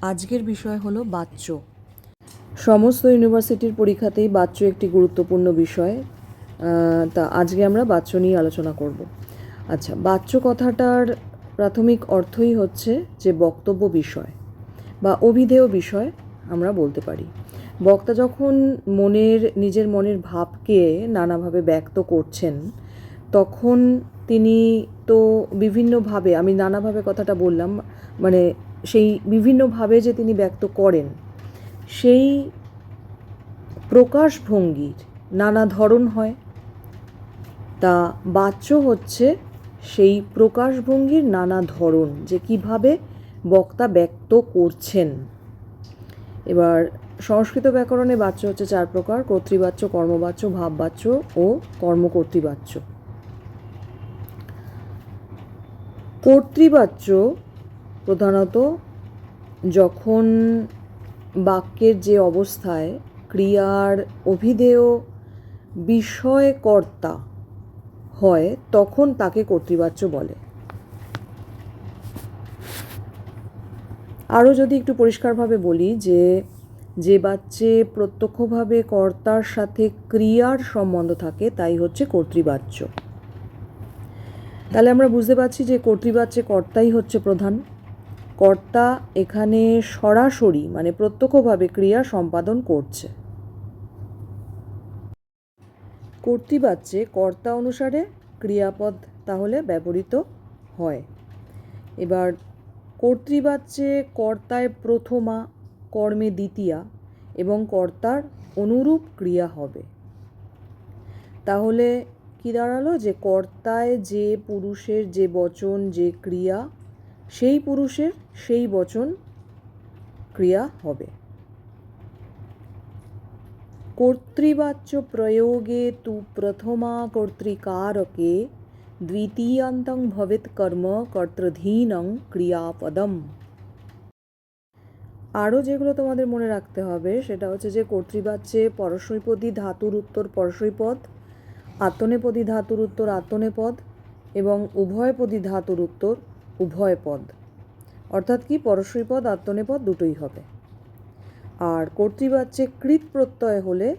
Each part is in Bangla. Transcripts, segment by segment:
আজকের বিষয় হলো বাচ্য। সমস্ত ইউনিভার্সিটির পরীক্ষাতেই বাচ্য একটি গুরুত্বপূর্ণ বিষয়। তা আজকে আমরা বাচ্য নিয়ে আলোচনা করব। আচ্ছা, বাচ্য কথাটার প্রাথমিক অর্থই হচ্ছে যে বক্তব্য বিষয় বা অভিধেয় বিষয় আমরা বলতে পারি। বক্তা যখন নিজের মনের ভাবকে নানাভাবে ব্যক্ত করছেন, তখন তিনি তো বিভিন্নভাবে, আমি নানাভাবে কথাটা বললাম, মানে সেই বিভিন্নভাবে যে তিনি ব্যক্ত করেন, সেই প্রকাশভঙ্গির নানা ধরন হয়। তা বাচ্য হচ্ছে সেই প্রকাশভঙ্গির নানা ধরন, যে কিভাবে বক্তা ব্যক্ত করছেন। এবার সংস্কৃত ব্যাকরণে বাচ্য হচ্ছে 4 প্রকার: কর্তৃবাচ্য, কর্মবাচ্য, ভাববাচ্য ও কর্মকর্তৃবাচ্য। কর্তৃবাচ্য প্রধানত যখন বাক্যের যে অবস্থায় ক্রিয়ার অভিধেয় বিষয়কর্তা হয়, তখন তাকে কর্তৃবাচ্য বলে। আরও যদি একটু পরিষ্কারভাবে বলি, যে বাচ্যে প্রত্যক্ষভাবে কর্তার সাথে ক্রিয়ার সম্বন্ধ থাকে, তাই হচ্ছে কর্তৃবাচ্য। তাহলে আমরা বুঝতে পারছি যে কর্তৃবাচ্যে কর্তাই হচ্ছে প্রধান। কর্তা এখানে সরাসরি, মানে প্রত্যক্ষভাবে ক্রিয়া সম্পাদন করছে। কর্তৃবাচ্যে কর্তা অনুসারে ক্রিয়াপদ তাহলে ব্যবহৃত হয়। এবার কর্তৃবাচ্যে কর্তায় প্রথমা, কর্মে দ্বিতীয়া এবং কর্তার অনুরূপ ক্রিয়া হবে। তাহলে কি দাঁড়ালো, যে কর্তায় যে পুরুষের যে বচন, যে ক্রিয়া, সেই পুরুষের সেই বচন ক্রিয়া হবে। কর্তৃবাচ্য প্রয়োগে তু প্রথমা কর্তৃকারকে দ্বিতীয়ান্তং ভবেৎ কর্ম কর্তৃধীনং ক্রিয়াপদম। আরও যেগুলো তোমাদের মনে রাখতে হবে সেটা হচ্ছে যে কর্তৃবাচ্যে পরস্মৈপদী ধাতুর উত্তর পরস্মৈপদ, আত্মনেপদী ধাতুর উত্তর আত্মনেপদ এবং উভয়পদী ধাতুর উত্তর উভয়পদ। অর্থাৎ কি, পরস্মৈপদ আত্মনেপদ দুটোই হবে। আর কর্তৃবাচ্যে কৃত প্রত্যয় হলে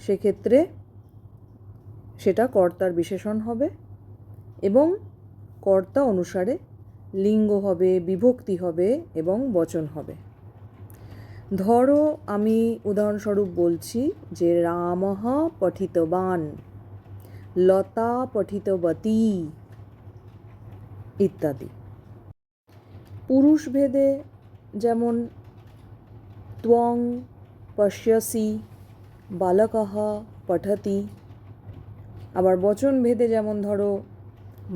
সেক্ষেত্রে সেটা কর্তার বিশেষণ হবে এবং কর্তা অনুসারে লিঙ্গ হবে, বিভক্তি হবে এবং বচন হবে। ধরো আমি উদাহরণস্বরূপ বলছি যে রামঃ পঠিতবান, লতা পঠিতবতী ইত্যাদি। পুরুষ ভেদে যেমন ত্বং পশ্যসি, বালকঃ পঠতি। আবার বচন ভেদে যেমন ধরো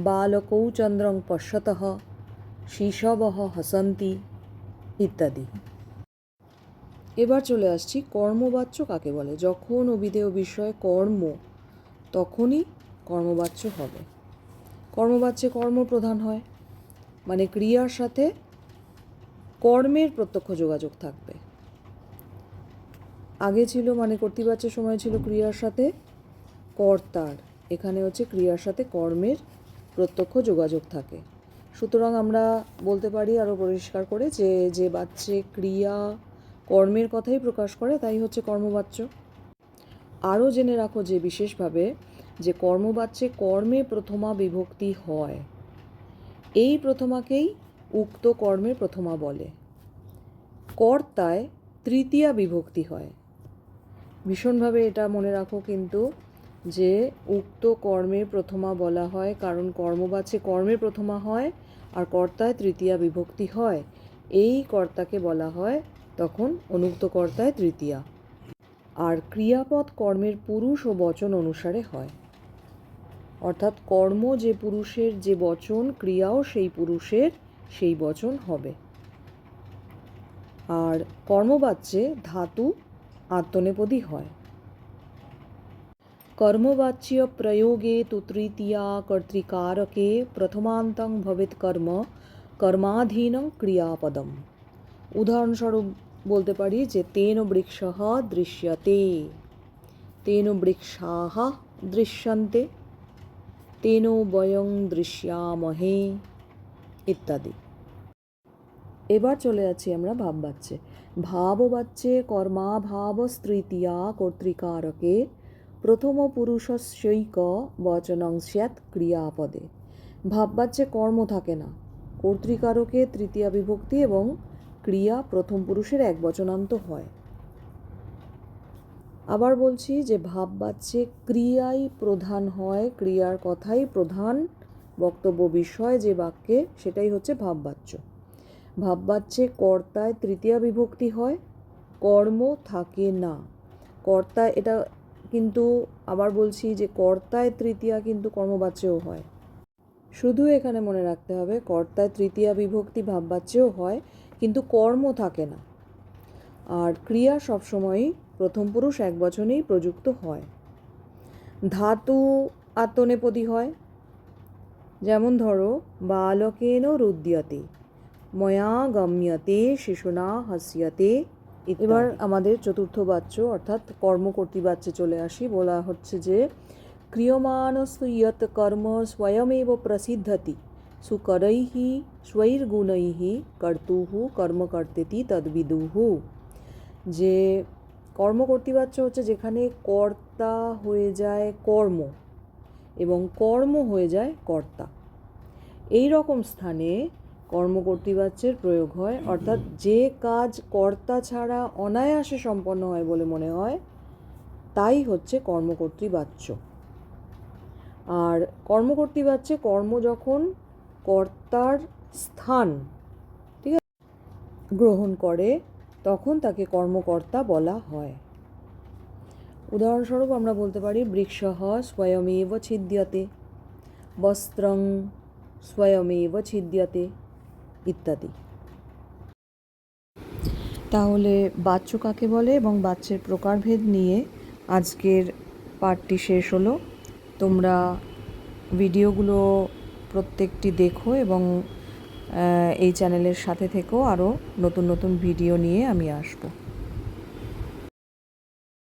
বালকৌ চন্দ্রং পশ্যতঃ, শিশবঃ হসন্তি ইত্যাদি। এবার চলে আসছি কর্মবাচ্য কাকে বলে। যখন অভিধেয় বিষয় কর্ম, তখনই কর্মবাচ্য হবে। কর্মবাচ্যে কর্ম প্রধান হয়, মানে ক্রিয়ার সাথে কর্মের প্রত্যক্ষ যোগাযোগ থাকবে। আগে ছিল, মানে কর্তৃবাচ্যের সময় ছিল ক্রিয়ার সাথে কর্তার, এখানে হচ্ছে ক্রিয়ার সাথে কর্মের প্রত্যক্ষ যোগাযোগ থাকে। সুতরাং আমরা বলতে পারি আরও পরিষ্কার করে যে বাচ্যে ক্রিয়া কর্মের কথাই প্রকাশ করে, তাই হচ্ছে কর্মবাচ্য। আরও জেনে রাখো যে বিশেষভাবে যে কর্মবাচ্যে কর্মে প্রথমা বিভক্তি হয়, এই প্রথমাকেই উক্ত কর্মের প্রথমা বলে। কর্তায় তৃতীয়া বিভক্তি হয়। ভীষণভাবে এটা মনে রাখো কিন্তু, যে উক্ত কর্মের প্রথমা বলা হয় কারণ কর্মবাচ্যে কর্মের প্রথমা হয় আর কর্তায় তৃতীয়া বিভক্তি হয়। এই কর্তাকে বলা হয় তখন অনুক্ত কর্তায় তৃতীয়া। আর ক্রিয়াপদ কর্মের পুরুষ ও বচন অনুসারে হয়, অর্থাৎ কর্ম যে পুরুষের যে বচন, ক্রিয়াও সেই পুরুষের সেই বচন হবে। আর কর্মবাচ্যে ধাতু আত্মনেপদী হয়। কর্মবাচ্য প্রয়োগে তু তৃতীয়া কর্তৃকারকে প্রথমান্তং ভবেৎ কর্ম কর্মাধীনং ক্রিয়াপদম। উদাহরণস্বরূপ বলতে পারি যে তেন বৃক্ষঃ দৃশ্যতে, তেন বৃক্ষাঃ দৃশ্যন্তে, তেন বয়ং দৃশ্যামহে ইত্যাদি। এবার চলে যাচ্ছি আমরা ভাববাচ্যে। ভাববাচ্যে কর্মাভাবস্তৃতীয়া কর্তৃকারকে প্রথম পুরুষস্যৈক বচনং স্যাৎ ক্রিয়াপদে। ভাববাচ্যে কর্ম থাকে না, কর্তৃকারকে তৃতীয়া বিভক্তি এবং ক্রিয়া প্রথম পুরুষের একবচনান্ত হয়। আবার বলছি যে ভাববাচ্যে ক্রিয়াই প্রধান হয়, ক্রিয়ার কথাই প্রধান বক্তব্য বিষয় যে বাক্যে, সেটাই হচ্ছে ভাববাচ্য। ভাববাচ্যে কর্তায় তৃতীয়া বিভক্তি হয়, কর্ম থাকে না। কর্তা, এটা কিন্তু আবার বলছি যে কর্তায় তৃতীয়া কিন্তু কর্মবাচ্যেও হয়। শুধু এখানে মনে রাখতে হবে কর্তায় তৃতীয়া বিভক্তি ভাববাচ্যেও হয়, কিন্তু কর্ম থাকে না। আর ক্রিয়া সবসময়ই প্রথম পুরুষ একবচনেই প্রযুক্ত হয়। ধাতু আত্মনেপদী হয়, যেমন ধরো বালকেন রুদ্যতে, ময়া গম্যতে, শিশুনা হাস্যতে। এবার আমাদের চতুর্থ বাচ্য অর্থাৎ কর্মকর্তৃবাচ্যে চলে আসি। বলা হচ্ছে যে ক্রিয়মাণস্তু ইয়ৎ কর্ম স্বয়মেব প্রসিদ্ধতি সুকরৈঃ স্বৈর্গুণৈঃ কর্তুঃ কর্মকর্তেতি তদ্বিদুঃ। যে কর্মকর্তৃবাচ্য হচ্ছে যেখানে কর্তা হয়ে যায় কর্ম এবং কর্ম হয়ে যায় কর্তা, এই রকম স্থানে কর্মকর্তৃবাচ্যের প্রয়োগ হয়। অর্থাৎ যে কাজ কর্তা ছাড়া অনায়াসে সম্পন্ন হয় বলে মনে হয় তাই হচ্ছে কর্মকর্তৃবাচ্য। আর কর্মকর্তৃবাচ্যে কর্ম যখন কর্তার স্থান, ঠিক আছে, গ্রহণ করে তখন তাকে কর্মকর্তা বলা হয়। উদাহরণস্বরূপ আমরা বলতে পারি বৃক্ষঃ স্বয়মেব ছিদ্যতে, বস্ত্রং স্বয়মেব ছিদ্যতে ইত্যাদি। তাহলে বাচ্য কাকে বলে এবং বাচ্যের প্রকারভেদ নিয়ে আজকের পাঠটি শেষ হলো। তোমরা ভিডিওগুলো প্রত্যেকটি দেখো এবং এই চ্যানেলের সাথে থেকো, আরও নতুন নতুন ভিডিও নিয়ে আমি আসবো।